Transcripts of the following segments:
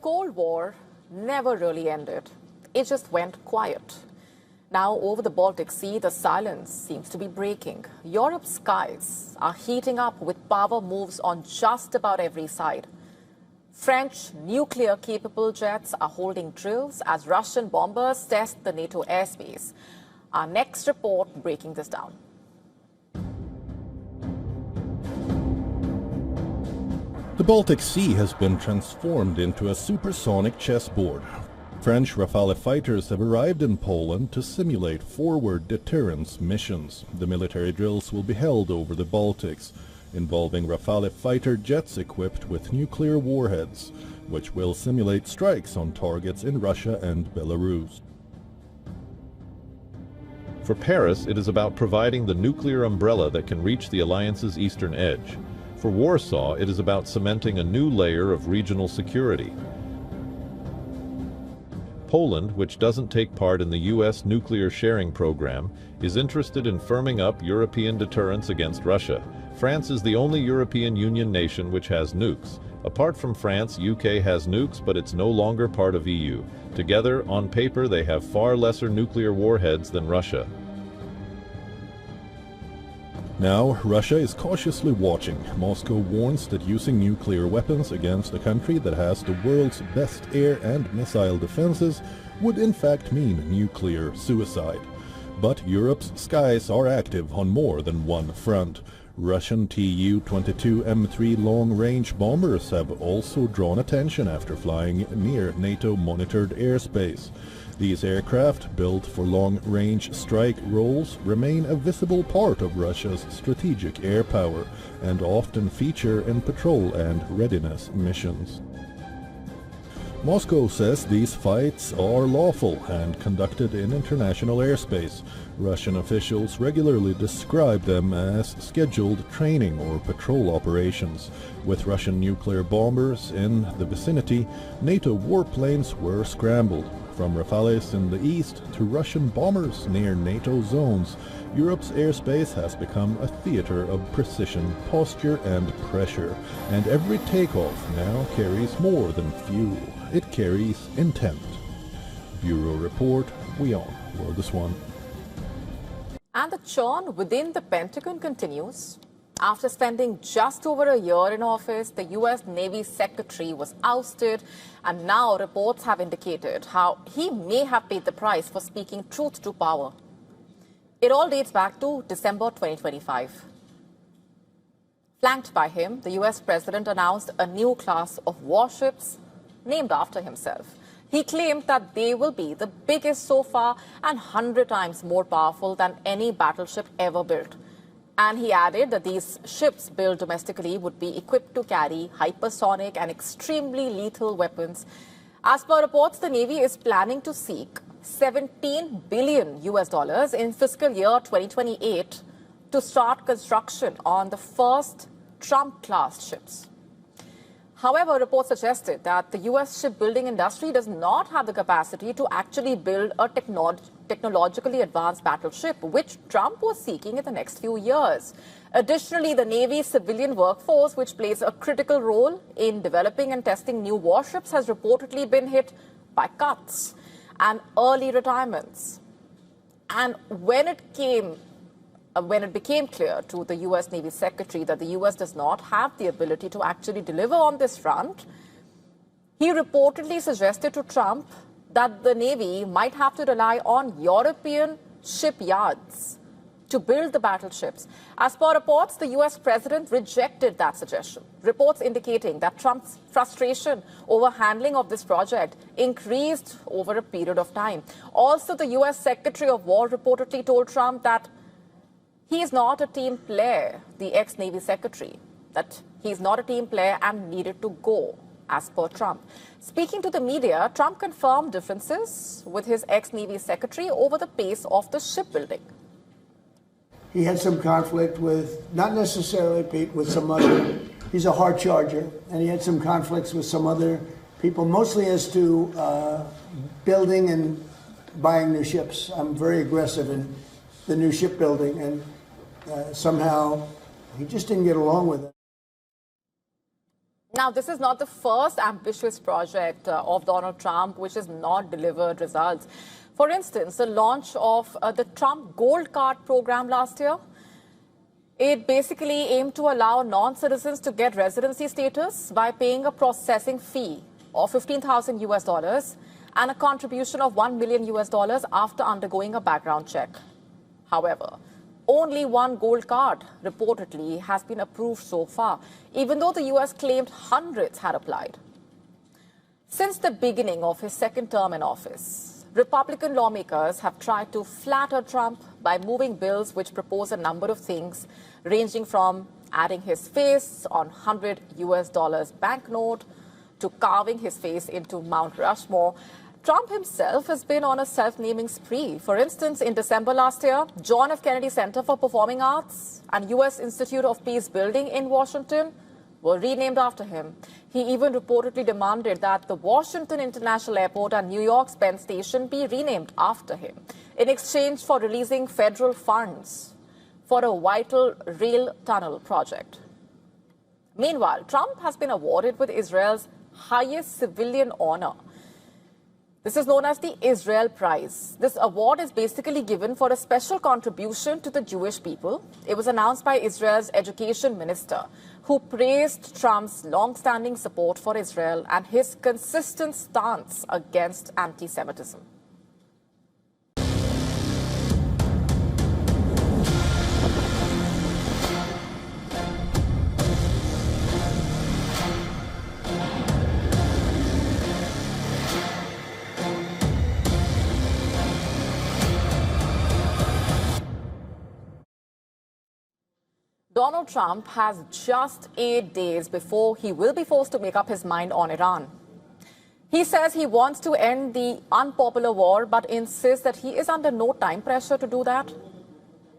Cold War never really ended. It just went quiet. Now, over the Baltic Sea, the silence seems to be breaking. Europe's skies are heating up with power moves on just about every side. French nuclear-capable jets are holding drills as Russian bombers test the NATO airspace. Our next report breaking this down. The Baltic Sea has been transformed into a supersonic chessboard. French Rafale fighters have arrived in Poland to simulate forward deterrence missions. The military drills will be held over the Baltics, involving Rafale fighter jets equipped with nuclear warheads, which will simulate strikes on targets in Russia and Belarus. For Paris, it is about providing the nuclear umbrella that can reach the alliance's eastern edge. For Warsaw, it is about cementing a new layer of regional security. Poland, which doesn't take part in the U.S. nuclear sharing program, is interested in firming up European deterrence against Russia. France is the only European Union nation which has nukes. Apart from France, UK has nukes, but it's no longer part of EU. Together, on paper, they have far lesser nuclear warheads than Russia. Now, Russia is cautiously watching. Moscow warns that using nuclear weapons against a country that has the world's best air and missile defenses would in fact mean nuclear suicide. But Europe's skies are active on more than one front. Russian Tu-22 M3 long-range bombers have also drawn attention after flying near NATO-monitored airspace. These aircraft, built for long-range strike roles, remain a visible part of Russia's strategic air power and often feature in patrol and readiness missions. Moscow says these fights are lawful and conducted in international airspace. Russian officials regularly describe them as scheduled training or patrol operations. With Russian nuclear bombers in the vicinity, NATO warplanes were scrambled. From Rafales in the east to Russian bombers near NATO zones, Europe's airspace has become a theater of precision, posture and pressure, and every takeoff now carries more than fuel. It carries intent. Bureau Report, WION World One. And the churn within the Pentagon continues. After spending just over a year in office, the U.S. Navy Secretary was ousted, and now reports have indicated how he may have paid the price for speaking truth to power. It all dates back to December 2025. Flanked by him, the U.S. President announced a new class of warships named after himself. He claimed that they will be the biggest so far and 100 times more powerful than any battleship ever built. And he added that these ships built domestically would be equipped to carry hypersonic and extremely lethal weapons. As per reports, the Navy is planning to seek $17 billion in fiscal year 2028 to start construction on the first Trump-class ships. However, reports suggested that the U.S. shipbuilding industry does not have the capacity to actually build a technologically advanced battleship, which Trump was seeking in the next few years. Additionally, the Navy's civilian workforce, which plays a critical role in developing and testing new warships, has reportedly been hit by cuts and early retirements. And when it became clear to the U.S. Navy Secretary that the U.S. does not have the ability to actually deliver on this front, he reportedly suggested to Trump that the Navy might have to rely on European shipyards to build the battleships. As per reports, the U.S. President rejected that suggestion, reports indicating that Trump's frustration over handling of this project increased over a period of time. Also, the U.S. Secretary of War reportedly told Trump that he is not a team player, the ex-Navy Secretary, that he is not a team player and needed to go, as per Trump. Speaking to the media, Trump confirmed differences with his ex-Navy Secretary over the pace of the shipbuilding. He had some conflict with, not necessarily Pete, with some other, he's a hard charger, and he had some conflicts with some other people, mostly as to building and buying new ships. I'm very aggressive in the new shipbuilding, and somehow he just didn't get along with it. Now, this is not the first ambitious project of Donald Trump which has not delivered results. For instance, the launch of the Trump Gold Card program last year, it basically aimed to allow non-citizens to get residency status by paying a processing fee of $15,000 and a contribution of $1 million after undergoing a background check. However, only one gold card reportedly has been approved so far, even though the U.S. claimed hundreds had applied. Since the beginning of his second term in office, Republican lawmakers have tried to flatter Trump by moving bills which propose a number of things, ranging from adding his face on $100 banknote to carving his face into Mount Rushmore. Trump himself has been on a self-naming spree. For instance, in December last year, John F. Kennedy Center for Performing Arts and U.S. Institute of Peace building in Washington were renamed after him. He even reportedly demanded that the Washington International Airport and New York's Penn Station be renamed after him in exchange for releasing federal funds for a vital rail tunnel project. Meanwhile, Trump has been awarded with Israel's highest civilian honor. This is known as the Israel Prize. This award is basically given for a special contribution to the Jewish people. It was announced by Israel's education minister, who praised Trump's long-standing support for Israel and his consistent stance against anti-Semitism. Donald Trump has just 8 days before he will be forced to make up his mind on Iran. He says he wants to end the unpopular war, but insists that he is under no time pressure to do that.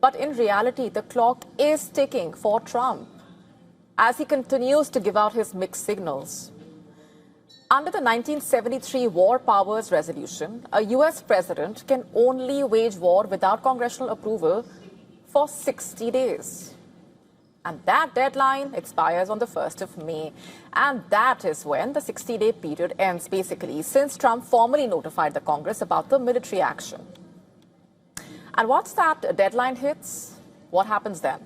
But in reality, the clock is ticking for Trump as he continues to give out his mixed signals. Under the 1973 War Powers Resolution, a U.S. president can only wage war without congressional approval for 60 days. And that deadline expires on the 1st of May. And that is when the 60-day period ends, basically, since Trump formally notified the Congress about the military action. And once that deadline hits, what happens then?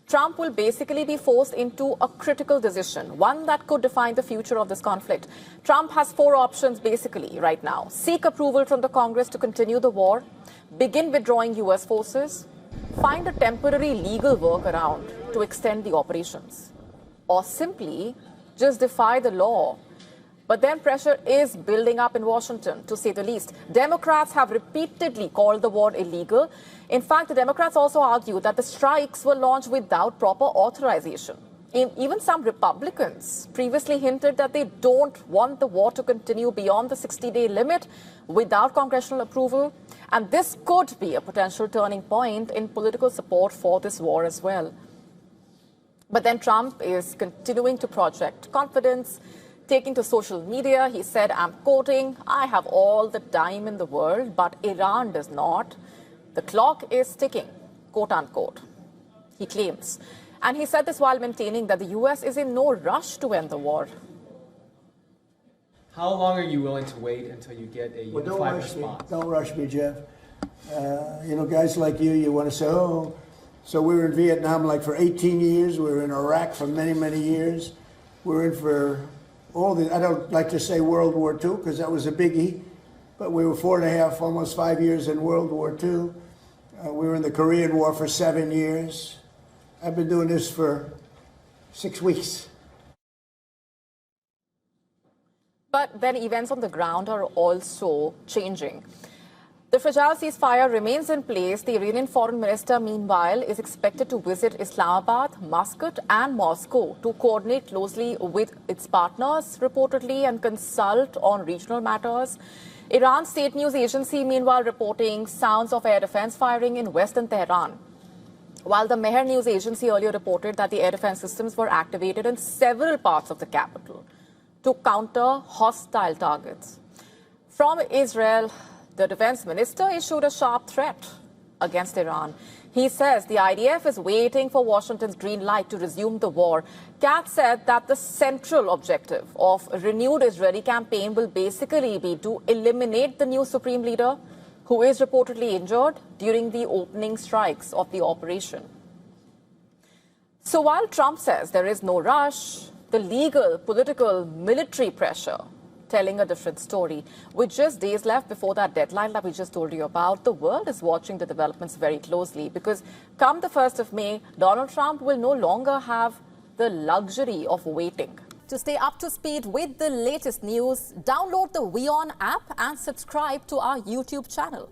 Trump will basically be forced into a critical decision, one that could define the future of this conflict. Trump has 4 options, basically, right now. Seek approval from the Congress to continue the war, begin withdrawing U.S. forces, find a temporary legal workaround to extend the operations, or simply just defy the law. But then pressure is building up in Washington, to say the least. Democrats have repeatedly called the war illegal. In fact, the Democrats also argue that the strikes were launched without proper authorization. Even some Republicans previously hinted that they don't want the war to continue beyond the 60-day limit without congressional approval. And this could be a potential turning point in political support for this war as well. But then Trump is continuing to project confidence. Taking to social media, he said, I'm quoting, "I have all the time in the world, but Iran does not. The clock is ticking," quote unquote, he claims. And he said this while maintaining that the U.S. is in no rush to end the war. How long are you willing to wait until you get a unified response? Don't rush me, Jeff. Guys like you want to say, oh, so we were in Vietnam like for 18 years. We were in Iraq for many, many years. We're in for all the, I don't like to say World War II because that was a biggie, but we were 4.5, almost 5 years in World War II. We were in the Korean War for 7 years. I've been doing this for 6 weeks. But then events on the ground are also changing. The fragile ceasefire remains in place. The Iranian foreign minister, meanwhile, is expected to visit Islamabad, Muscat and Moscow to coordinate closely with its partners, reportedly, and consult on regional matters. Iran's state news agency, meanwhile, reporting sounds of air defense firing in western Tehran, while the Mehr news agency earlier reported that the air defense systems were activated in several parts of the capital to counter hostile targets. From Israel, the defense minister issued a sharp threat. against Iran. He says the IDF is waiting for Washington's green light to resume the war. Katz said that the central objective of a renewed Israeli campaign will basically be to eliminate the new supreme leader, who is reportedly injured during the opening strikes of the operation. So while Trump says there is no rush, the legal, political, military pressure telling a different story. With just days left before that deadline that we just told you about, the world is watching the developments very closely, because come the 1st of May, Donald Trump will no longer have the luxury of waiting. To stay up to speed with the latest news, download the WION app and subscribe to our YouTube channel.